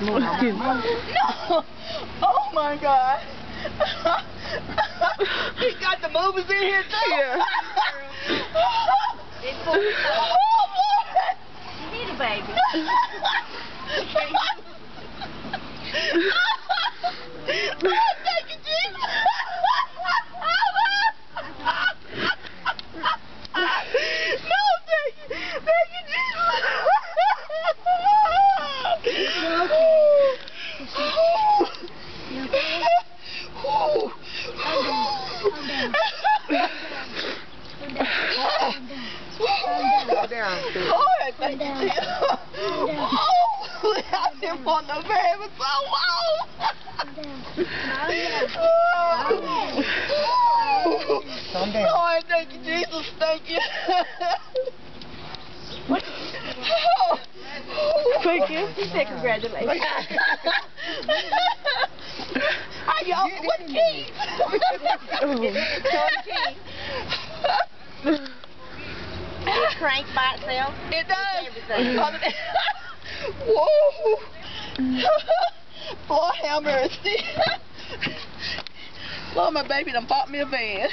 Excuse me. No! Oh my God! He got the movies in here too. Yeah. You need a baby. Thank you, Jesus. No, thank you. Thank you, Jesus. Calm down. Lord, thank you, Jesus. I didn't want no baby so long. Calm down. Lord, thank you, Jesus. Thank you. Thank you. He said congratulations. I got what keys? It cranks by itself. It does. Everything. Whoa. Lord have mercy. Lord, my baby done bought me a van.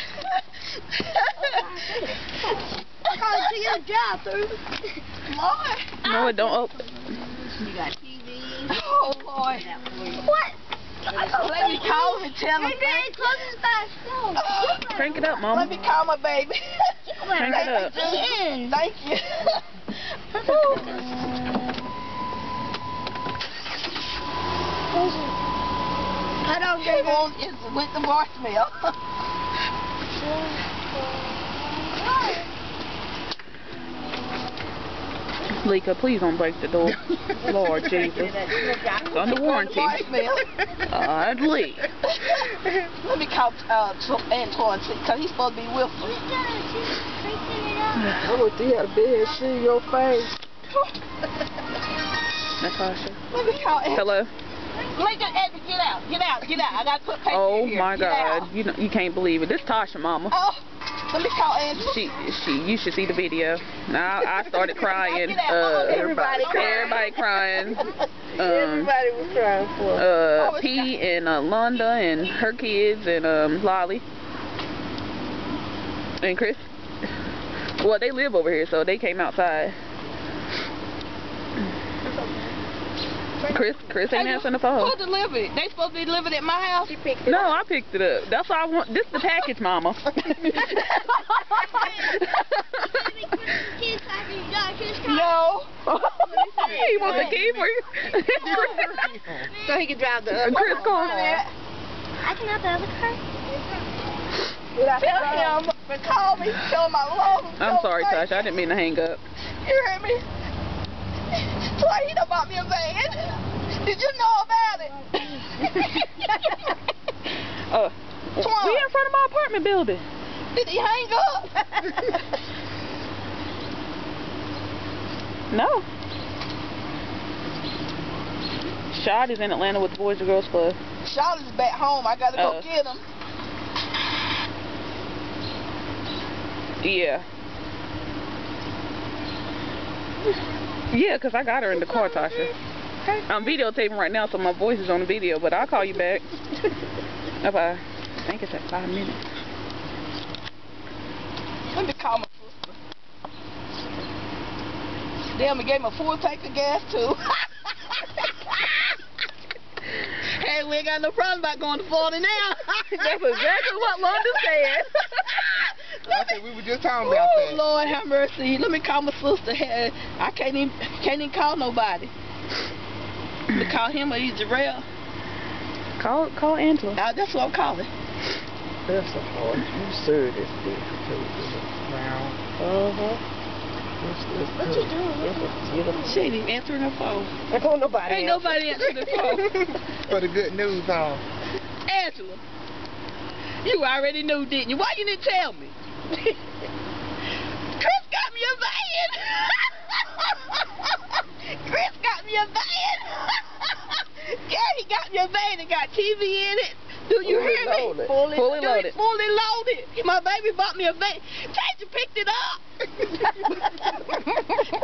Oh, to your job, Lord. No, it don't open. You got TV. Oh, Lord. What? Let me call him and tell him. Hey, close this back. Crank it up, Mama. Let me call my baby. Crank it up. Thank you. I don't It won't, it went to voicemail. Lika, please don't break the door. Lord Jesus. It's under warranty. Voicemail. Oddly. Let me call Antoine, because he's supposed to be with us. I wish you had a bed shit in your face. Natasha. Let me call Antoine. Hello. Andy, get out. Get out. Get out. I got to put paper Oh here. my Get God. out. You can't believe it. This Tasha, Mama. Oh, let me call Antoine. You should see the video. Now I started crying. Everybody crying. Everybody was crying for P and Londa and her kids and Lolly and Chris. Well, they live over here, so they came outside. Chris ain't answering the phone. Who delivered it? They supposed to be delivered at my house? No, I picked it up. That's why I want. This is the package, Mama. No. He wants a key for you. So he can drive the other Chris, call car. I can have the other car. Tell him to call me. Tell him I love him. I'm sorry, Tasha. I didn't mean to hang up. You heard me? Why he done bought me a van? Did you know about it? We in front of my apartment building. Did he hang up? No. Shad is in Atlanta with the Boys and Girls Club. Charlotte's back home. I gotta go get him. Yeah. Yeah, because I got her in the car, Tasha. I'm videotaping right now, so my voice is on the video, but I'll call you back. Bye-bye. I think it's at 5 minutes. Let me call my sister. Damn, I gave him a full tank of gas, too. Hey, we ain't got no problem about going to Florida now. That's exactly what Londa said. Okay, we were just talking about that. Lord have mercy. Let me call my sister. Hey, I can't even call nobody. To call him or he's Jarrell. Call Angela. That's what I'm calling. That's so hard. You serve this bitch too. What you doing? She ain't even answering her phone. Ain't nobody. Ain't nobody answering the phone. For the good news on. Angela, you already knew, didn't you? Why you didn't tell me? Chris got me a van. Chris got me a van. Gary got me a van and got TV in it. Do you hear me? Fully loaded. Fully loaded. My baby bought me a van. Cajun picked it up.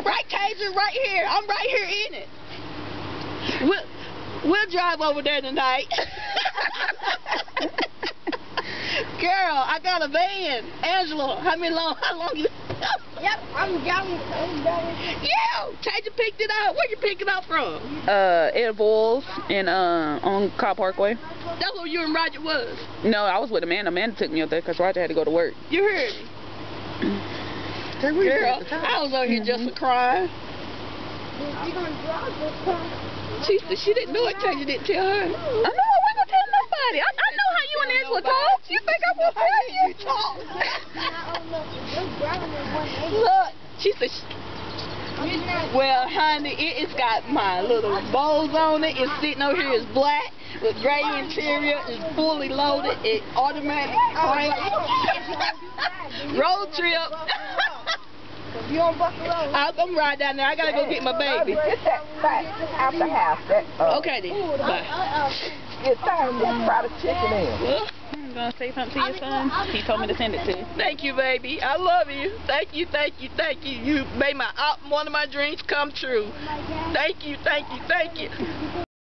Right, Cajun, right here. I'm right here in it. We'll drive over there tonight. Girl, I got a van. Angela, how long you? Yep, I'm down. Yeah, Taja picked it up. Where you pick it up from? Ed Boyles and on Cobb Parkway. That's where you and Roger was. No, I was with Amanda. Amanda took me up there because Roger had to go to work. You heard me. Girl, I was over here just crying. She said she didn't know it. Taja didn't tell her. I know, we gonna tell nobody. I know how you and Angela talk. You think I won't tell you? Look, she said, well, honey, it's got my little bows on it. It's sitting over here. It's black with gray interior. It's fully loaded. It's automatic crank. Road trip. You don't buckle up. I'm right down there. I gotta go get my baby. Get that back out the house. Okay then. Bye. It's time to fry the chicken in. I'm gonna say something to your son. He told me to send it to you. Thank you, baby. I love you. Thank you, thank you, thank you. You made one of my dreams come true. Thank you, thank you, thank you.